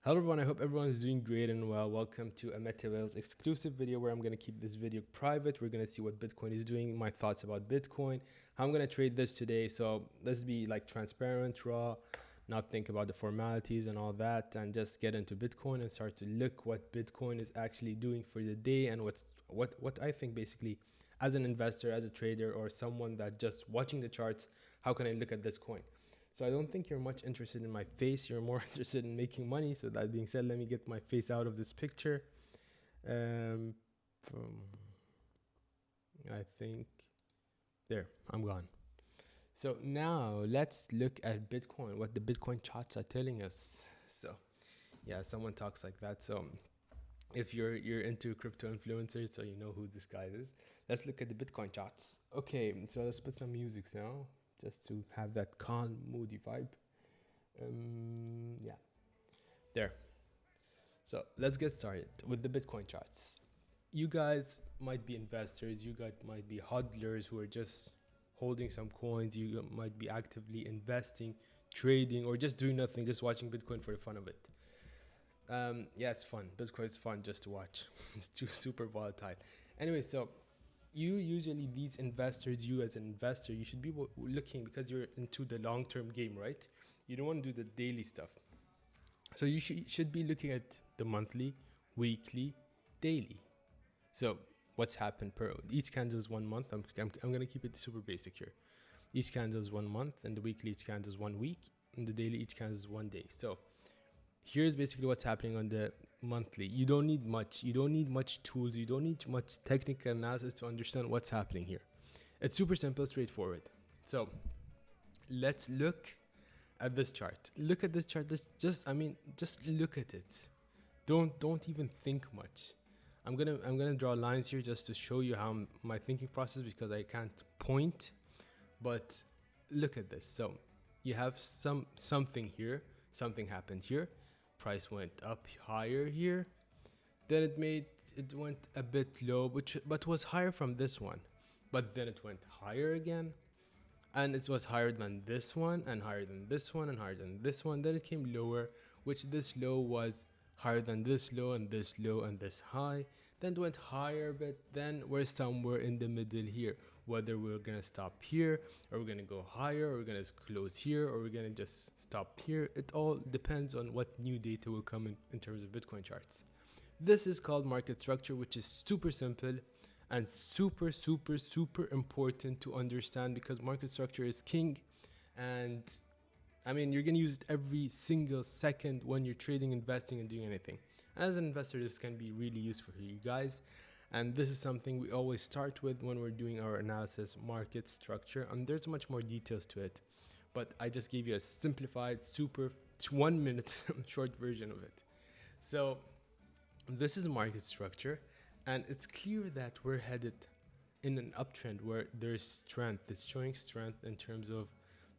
Hello everyone, I hope everyone is doing great and well. Welcome to a MetaWhales exclusive video where I'm going to keep this video private. We're going to see what Bitcoin is doing, my thoughts about Bitcoin, how I'm going to trade this today. So let's be like transparent, raw, not think about the formalities and all that, and just get into Bitcoin and start to look what Bitcoin is actually doing for the day and what I think basically as an investor, as a trader, or someone that just watching the charts, how can I look at this coin? So I don't think you're much interested in my face. You're more interested in making money. So that being said, let me get my face out of this picture. Um, I think there, I'm gone. So now let's look at Bitcoin, what the Bitcoin charts are telling us. So yeah, someone talks like that. So if you're into crypto influencers, so you know who this guy is. Let's look at the Bitcoin charts. Okay, so let's put some music now, just to have that calm, moody vibe. Yeah, there. So let's get started with the Bitcoin charts. You guys might be investors, you guys might be hodlers who are just holding some coins, you might be actively investing, trading, or just doing nothing, just watching Bitcoin for the fun of it. Yeah, it's fun. Bitcoin's fun just to watch. It's too super volatile. Anyway, so you usually these investors, you as an investor, you should be looking because you're into the long-term game, right? You don't want to do the daily stuff. So you should be looking at the monthly, weekly, daily. So what's happened per each candle is 1 month. I'm going to keep it super basic here. Each candle is 1 month, and the weekly each candle is 1 week, and the daily each candle is 1 day. So here's basically what's happening on the monthly. You don't need much. You don't need much tools. You don't need much technical analysis to understand what's happening here. It's super simple, straightforward. So let's look at this chart. Look at this chart. Just look at it. Don't even think much. I'm gonna draw lines here just to show you how my thinking process, because I can't point. But look at this. So you have something here. Something happened here. Price went up higher here. Then it went a bit low, but was higher from this one. But then it went higher again. And it was higher than this one, and higher than this one, and higher than this one. Then it came lower, which this low was higher than this low, and this low, and this high. Then it went higher, but then we're somewhere in the middle here. Whether we're gonna stop here, or we're gonna go higher, or we're gonna close here, or we're gonna just stop here. It all depends on what new data will come in terms of Bitcoin charts. This is called market structure, which is super simple and super important to understand, because market structure is king. And I mean, you're gonna use it every single second when you're trading, investing, and doing anything. As an investor, this can be really useful for you guys. And this is something we always start with when we're doing our analysis, market structure. And there's much more details to it, but I just gave you a simplified, super 1 minute short version of it. So this is market structure. And it's clear that we're headed in an uptrend where there's strength. It's showing strength in terms of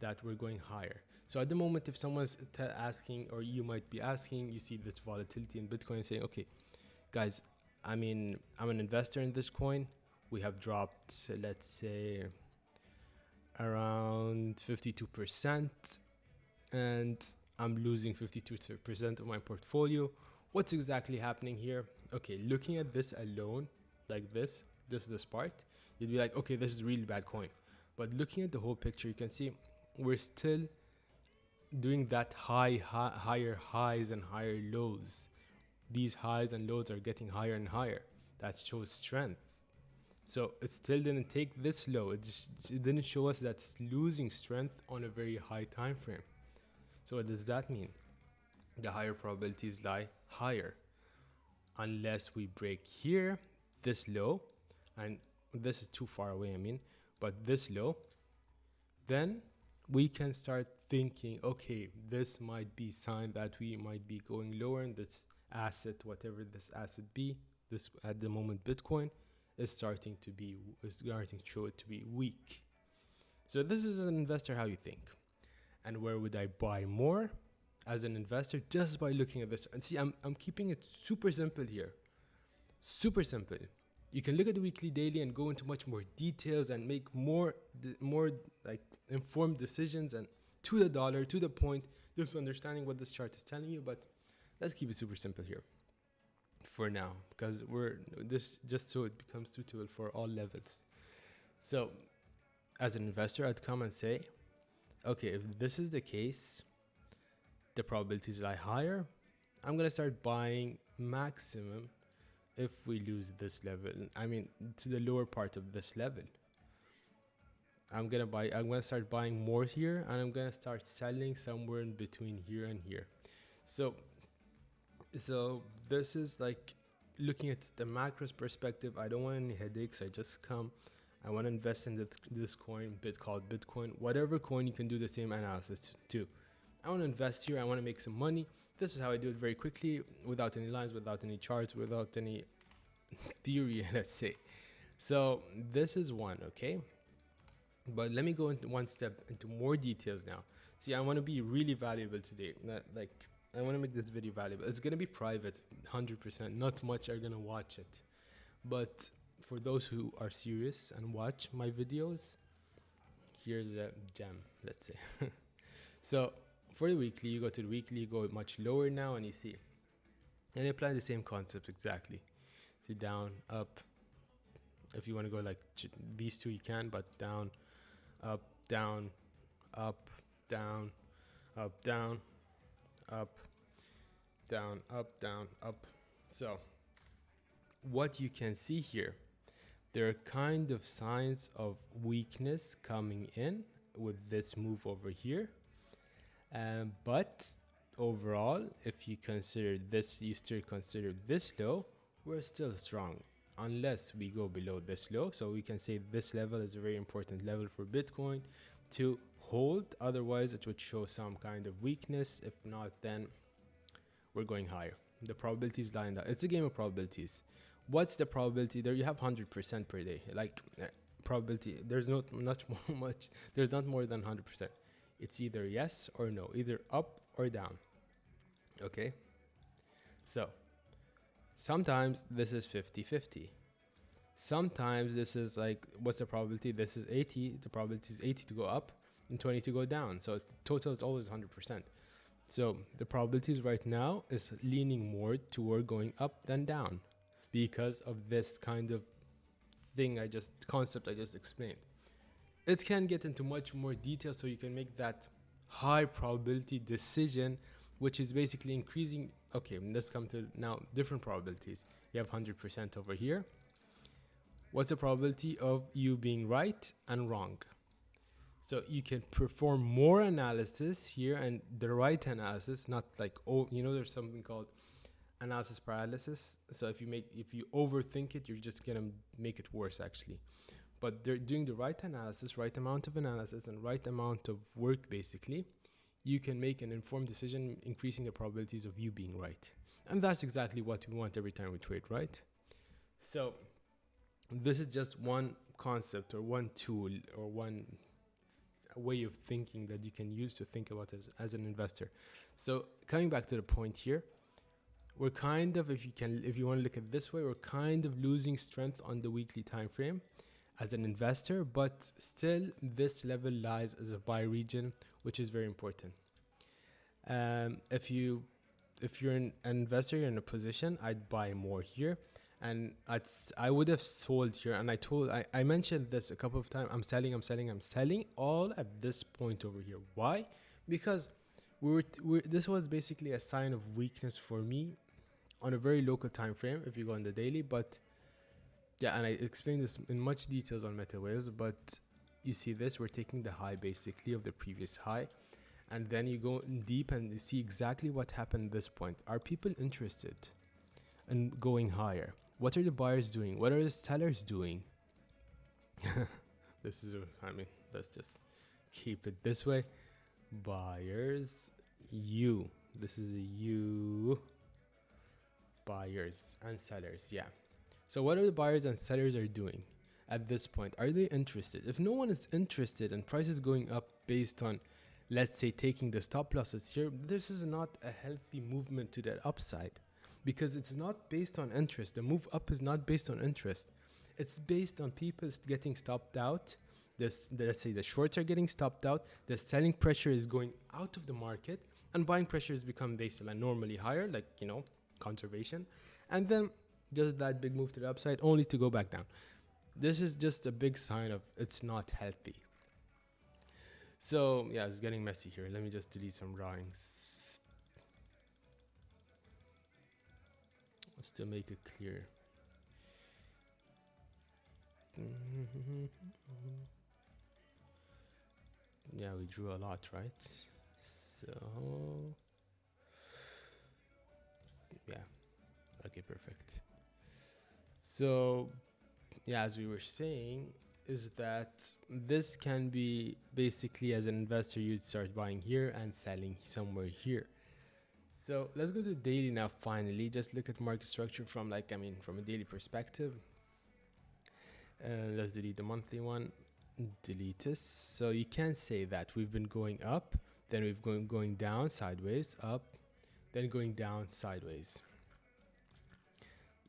that we're going higher. So at the moment, if someone's asking, or you might be asking, you see this volatility in Bitcoin and saying, okay, guys, I mean, I'm an investor in this coin. We have dropped, let's say, around 52%, and I'm losing 52% of my portfolio. What's exactly happening here? Okay, looking at this alone, like this part, you'd be like, okay, this is really bad coin. But looking at the whole picture, you can see we're still doing that higher highs and higher lows. These highs and lows are getting higher and higher. That shows strength. So it still didn't take this low. It didn't show us that it's losing strength on a very high time frame. So what does that mean? The higher probabilities lie higher. Unless we break here, this low, and this is too far away, but this low, then we can start thinking, okay, this might be sign that we might be going lower in this asset, whatever this asset be. This at the moment, Bitcoin is starting to show it to be weak. So this is, as an investor, how you think. And where would I buy more? As an investor, just by looking at this. And see, I'm keeping it super simple here. Super simple. You can look at the weekly, daily, and go into much more details and make more like informed decisions, and to the dollar, to the point, just understanding what this chart is telling you. But let's keep it super simple here for now, because we're this just so it becomes suitable for all levels. So as an investor, I'd come and say, okay, if this is the case, the probabilities lie higher. I'm gonna start buying maximum if we lose this level. I mean, to the lower part of this level. I'm gonna start buying more here, and I'm gonna start selling somewhere in between here and here. So this is like looking at the macros perspective. I don't want any headaches. I want to invest in this coin, called Bitcoin. Whatever coin, you can do the same analysis too. I want to invest here. I want to make some money. This is how I do it very quickly, without any lines, without any charts, without any theory, let's say. So this is one, okay? But let me go into one step into more details now. See, I want to be really valuable today. I want to make this video valuable. It's going to be private, 100%. Not much are going to watch it. But for those who are serious and watch my videos, here's a gem, let's say. So for the weekly, you go to the weekly, you go much lower now, and you see. And apply the same concepts exactly. See, down, up. If you want to go like these two, you can, but down, up, down, up, down, up, down, up, down, up, down, up. So what you can see here, there are kind of signs of weakness coming in with this move over here. But overall, if you consider this, you still consider this low, we're still strong unless we go below this low. So we can say this level is a very important level for Bitcoin to hold. Otherwise, it would show some kind of weakness. If not, then we're going higher. The probabilities lie in that. It's a game of probabilities. What's the probability? There you have 100% per day. Like probability, there's not much. There's not more than 100%. It's either yes or no, either up or down. Okay. So sometimes this is 50-50. Sometimes this is like, what's the probability? This is 80. The probability is 80 to go up and 20 to go down. So total is always 100%. So the probabilities right now is leaning more toward going up than down because of this kind of concept I just explained. It can get into much more detail, so you can make that high probability decision, which is basically increasing. Okay, let's come to now different probabilities. You have 100% over here. What's the probability of you being right and wrong? So you can perform more analysis here, and the right analysis, not like, there's something called analysis paralysis. So if you overthink it, you're just gonna make it worse actually. But they're doing the right analysis, right amount of analysis, and right amount of work, basically. You can make an informed decision, increasing the probabilities of you being right. And that's exactly what we want every time we trade, right? So this is just one concept or one tool or one way of thinking that you can use to think about it as an investor. So coming back to the point here, we're kind of, if you want to look at it this way, we're kind of losing strength on the weekly time frame as an investor, but still this level lies as a buy region, which is very important. If you're an investor, you're in a position, I'd buy more here, and I would have sold here. And I mentioned this a couple of times. I'm selling all at this point over here. Why? Because this was basically a sign of weakness for me on a very local time frame if you go on the daily. But yeah, and I explained this in much details on MetaWhales, but you see this, we're taking the high basically of the previous high, and then you go in deep and you see exactly what happened at this point. Are people interested in going higher? What are the buyers doing? What are the sellers doing? Let's just keep it this way. Buyers, this is a you, buyers and sellers, yeah. So what are the buyers and sellers are doing at this point? Are they interested? If no one is interested and price is going up based on, let's say, taking the stop losses here, this is not a healthy movement to that upside, because it's not based on interest. The move up is not based on interest. It's based on people getting stopped out. Let's say the shorts are getting stopped out. The selling pressure is going out of the market. and buying pressures become basically normally higher, like, you know, conservation, and then just that big move to the upside only to go back down. This is just a big sign of it's not healthy. So yeah, it's getting messy here. Let me just delete some drawings just to make it clear. Yeah, we drew a lot, right? So yeah, okay, perfect. So yeah, as we were saying, is that this can be basically, as an investor, you'd start buying here and selling somewhere here. So let's go to daily now. Finally, just look at market structure from, like, I mean, from a daily perspective. Let's delete the monthly one. Delete this. So you can say that we've been going up, then we've going down sideways, up, then going down sideways.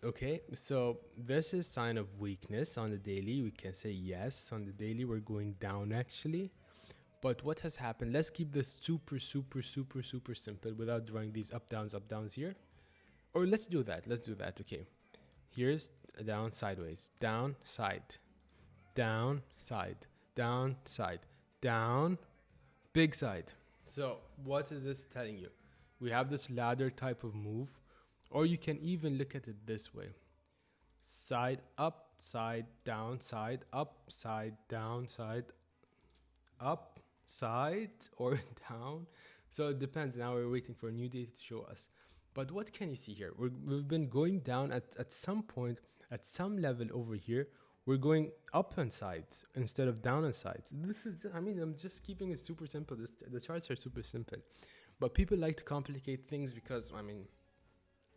Okay, so this is sign of weakness on the daily. We can say yes, on the daily we're going down actually. But what has happened, let's keep this super simple without drawing these up downs here. Or let's do that, okay. Here's a down sideways, down, side, down, side, down, side, down, big side. So what is this telling you? We have this ladder type of move. Or you can even look at it this way. Side up, side down, side up, side down, side up, side or down. So it depends. Now we're waiting for a new data to show us. But what can you see here? We've been going down at some point, at some level over here. We're going up on sides instead of down on sides. This is, I mean, I'm just keeping it super simple. The charts are super simple. But people like to complicate things because, I mean,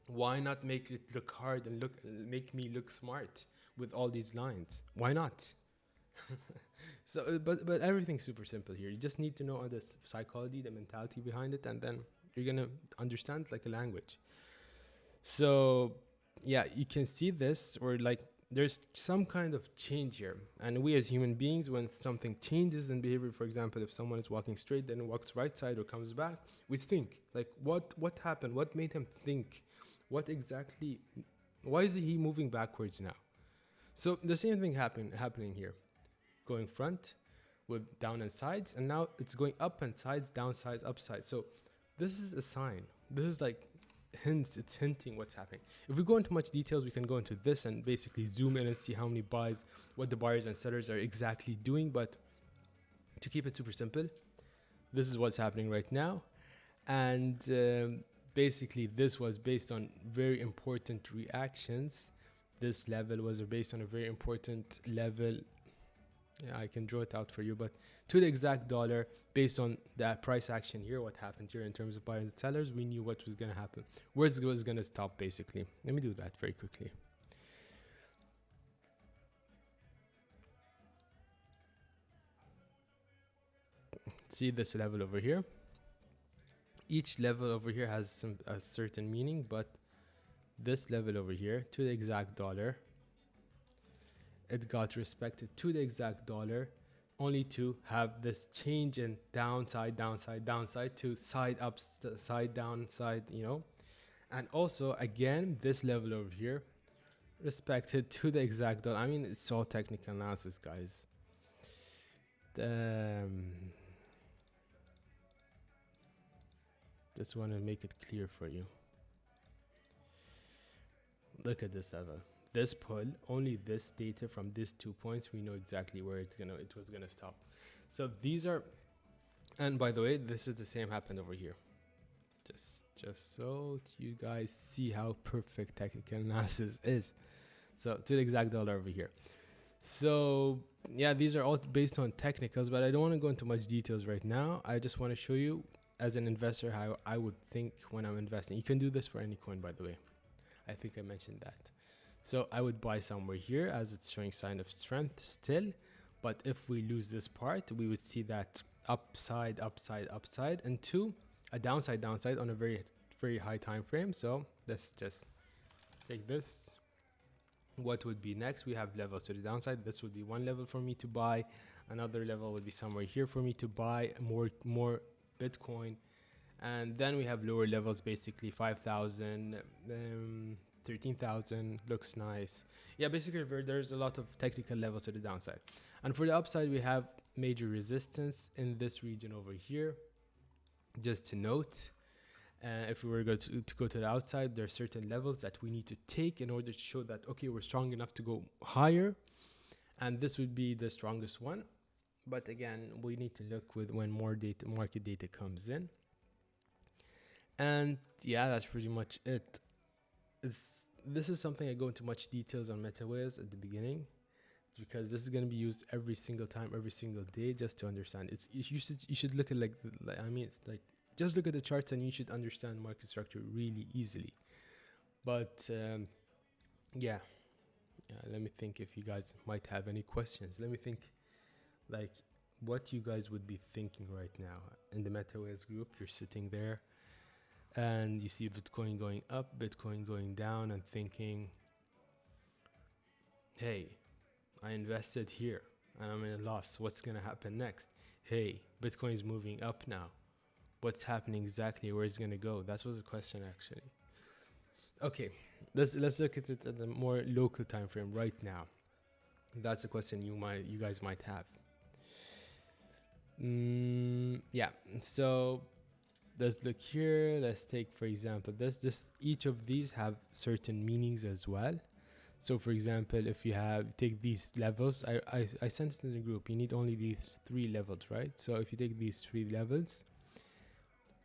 why not make it look hard and make me look smart with all these lines? Why not? So, but everything's super simple here. You just need to know the psychology, the mentality behind it, and then you're gonna understand like a language. So, yeah, you can see this, or like there's some kind of change here. And we as human beings, when something changes in behavior, for example, if someone is walking straight, then walks right side or comes back, we think like, what happened? What made him think? What exactly, why is he moving backwards now? So the same thing happening here. Going front with down and sides, and now it's going up and sides, down sides, up sides. So this is a sign. This is like hints, it's hinting what's happening. If we go into much details, we can go into this and basically zoom in and see how many buys, what the buyers and sellers are exactly doing. But to keep it super simple, this is what's happening right now. And basically this was based on very important reactions. This level was based on a very important level. Yeah, I can draw it out for you, but to the exact dollar, based on that price action here, what happened here in terms of buyers and sellers, we knew what was going to happen, where it was going to stop basically. Let me do that very quickly. See this level over here? Each level over here has a certain meaning, but this level over here, to the exact dollar, it got respected to the exact dollar, only to have this change in downside, downside, downside to side up, side down, side, you know. And also, again, this level over here, respected to the exact dollar. I mean, it's all technical analysis, guys. Just want to make it clear for you. Look at this level. This pull, only this data from these 2 points, we know exactly where it was gonna stop. So these are, and by the way, this is the same happened over here. Just so you guys see how perfect technical analysis is. So to the exact dollar over here. So yeah, these are all based on technicals, but I don't want to go into much details right now. I just want to show you as an investor how I would think when I'm investing. You can do this for any coin, by the way. I think I mentioned that. So I would buy somewhere here as it's showing sign of strength still. But if we lose this part, we would see that upside, upside, upside, and to a downside, downside on a very, very high time frame. So let's just take this. What would be next? We have levels to the downside. This would be one level for me to buy. Another level would be somewhere here for me to buy more Bitcoin. And then we have lower levels, basically 5,000, 13,000, looks nice. Yeah, basically there's a lot of technical levels to the downside. And for the upside, we have major resistance in this region over here. Just to note, if we were to go to the outside, there are certain levels that we need to take in order to show that, okay, we're strong enough to go higher. And this would be the strongest one. But again, we need to look with when more data, market data comes in. And yeah, that's pretty much it. This is something I go into much details on MetaWhales at the beginning, because this is going to be used every single time, every single day, just to understand. You should look at it's like just look at the charts and you should understand market structure really easily. But yeah, let me think if you guys might have any questions. Let me think like what you guys would be thinking right now in the MetaWhales group. You're sitting there and you see Bitcoin going up, Bitcoin going down, and thinking, hey, I invested here and I'm in a loss. What's going to happen next? Hey, Bitcoin is moving up now. What's happening exactly? Where it's going to go? That was a question, actually. Okay, let's look at it at a more local time frame right now. That's a question you guys might have. Yeah, so let's look here. Let's take, for example, each of these have certain meanings as well. So for example, if you take these levels, I sent it in the group, you need only these 3 levels, right? So if you take these 3 levels,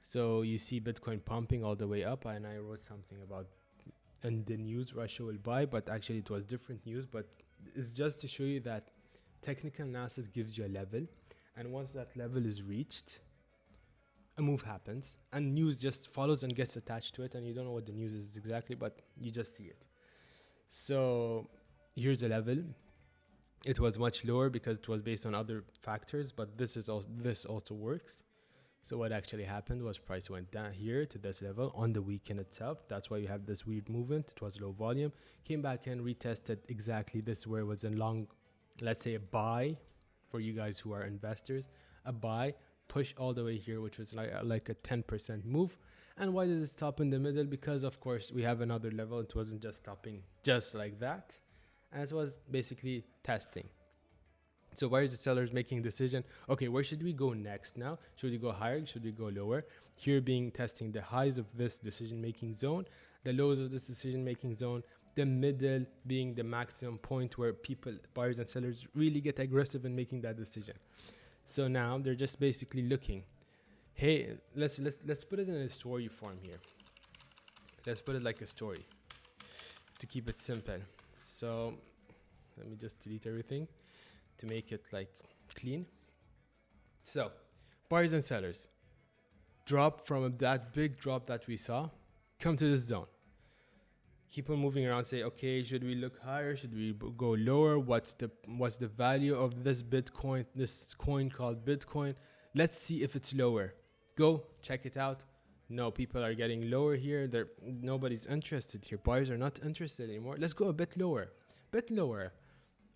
so you see Bitcoin pumping all the way up, and I wrote something about in the news Russia will buy, but actually it was different news. But it's just to show you that technical analysis gives you a level, and once that level is reached, a move happens, and news just follows and gets attached to it, and you don't know what the news is exactly, but you just see it. So here's a level. It was much lower because it was based on other factors, but this also works. So what actually happened was price went down here to this level on the weekend itself. That's why you have this weird movement. It was low volume, came back and retested exactly this, where it was a long, let's say a buy for you guys who are investors, a buy, push all the way here, which was like a 10% move. And why did it stop in the middle? Because of course we have another level. It wasn't just stopping just like that, and it was basically testing. So buyers and sellers making a decision. Okay, where should we go next now? Should we go higher? Should we go lower? Here being testing the highs of this decision-making zone, the lows of this decision-making zone, the middle being the maximum point where buyers and sellers really get aggressive in making that decision. So now they're just basically looking. Hey, let's put it in a story form here. Let's put it like a story to keep it simple. So let me just delete everything to make it like clean. So buyers and sellers drop from that big drop that we saw, come to this zone, keep on moving around, say, okay, should we look higher? Should we go lower? What's the value of this Bitcoin, this coin called Bitcoin? Let's see if it's lower. Go check it out. No, people are getting lower here. Nobody's interested here. Buyers are not interested anymore. Let's go a bit lower.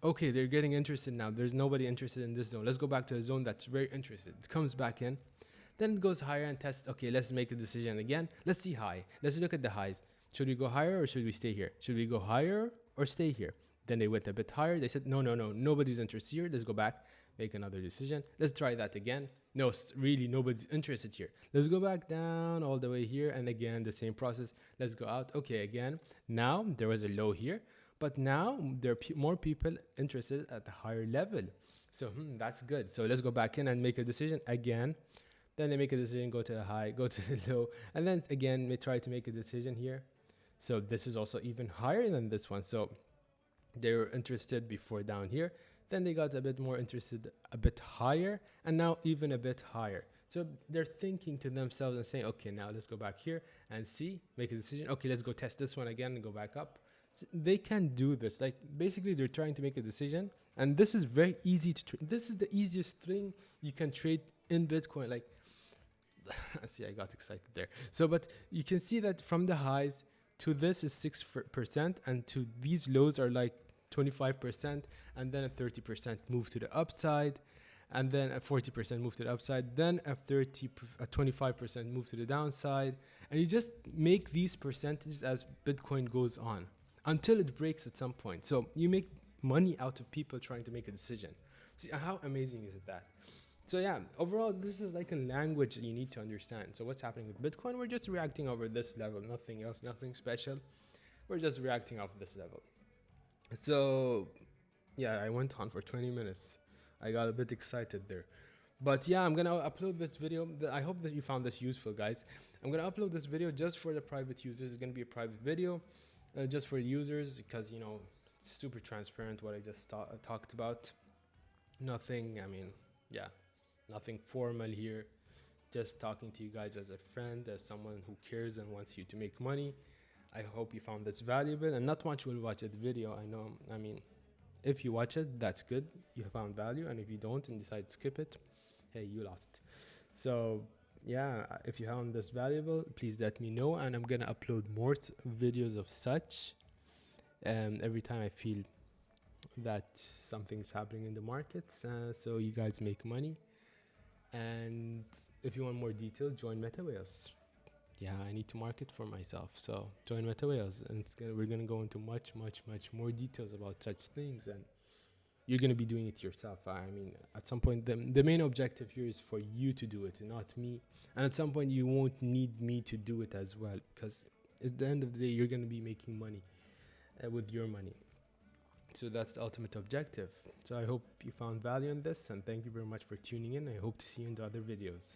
Okay, they're getting interested now. There's nobody interested in this zone. Let's go back to a zone that's very interested. It comes back in. Then it goes higher and tests. Okay, let's make a decision again. Let's see high. Let's look at the highs. Should we go higher or should we stay here? Should we go higher or stay here? Then they went a bit higher. They said, no, nobody's interested here. Let's go back, make another decision. Let's try that again. No, really, nobody's interested here. Let's go back down all the way here. And again, the same process. Let's go out. Okay, again. Now there was a low here. But now there are more people interested at the higher level. So that's good. So let's go back in and make a decision again. Then they make a decision, go to the high, go to the low. And then again, they try to make a decision here. So this is also even higher than this one. So they were interested before down here. Then they got a bit more interested, a bit higher, and now even a bit higher. So they're thinking to themselves and saying, okay, now let's go back here and see, make a decision. Okay, let's go test this one again and go back up. They can do this. Like basically they're trying to make a decision, and this is very easy to trade. This is the easiest thing you can trade in Bitcoin. Like, see, I got excited there. So, but you can see that from the highs to this is 6%, and to these lows are like 25%, and then a 30% move to the upside. and then a 40% move to the upside, then a 25% move to the downside, and you just make these percentages as Bitcoin goes on until it breaks at some point. So you make money out of people trying to make a decision. See, how amazing is it that? So yeah, overall, this is like a language that you need to understand. So what's happening with Bitcoin? We're just reacting over this level, nothing else, nothing special. We're just reacting off this level. So yeah, I went on for 20 minutes. I got a bit excited there. But yeah, I'm gonna upload this video. I hope that you found this useful, guys. I'm gonna upload this video just for the private users. It's gonna be a private video, just for users, because you know, it's super transparent what I just talked about. Nothing, I mean, yeah, nothing formal here. Just talking to you guys as a friend, as someone who cares and wants you to make money. I hope you found this valuable, and not much will watch the video. I know, I mean, if you watch it, that's good. You found value, and if you don't and decide to skip it, hey, you lost. So yeah, if you found this valuable, please let me know, and I'm gonna upload more videos of such every time I feel that something's happening in the markets, so you guys make money. And if you want more detail, join MetaWhales. Yeah, I need to market for myself, so join MetaWhales, and we're gonna go into much more details about such things, and you're gonna be doing it yourself. I mean, at some point, the main objective here is for you to do it, not me. And at some point, you won't need me to do it as well, because at the end of the day, you're gonna be making money with your money. So that's the ultimate objective. So I hope you found value in this, and thank you very much for tuning in. I hope to see you in the other videos.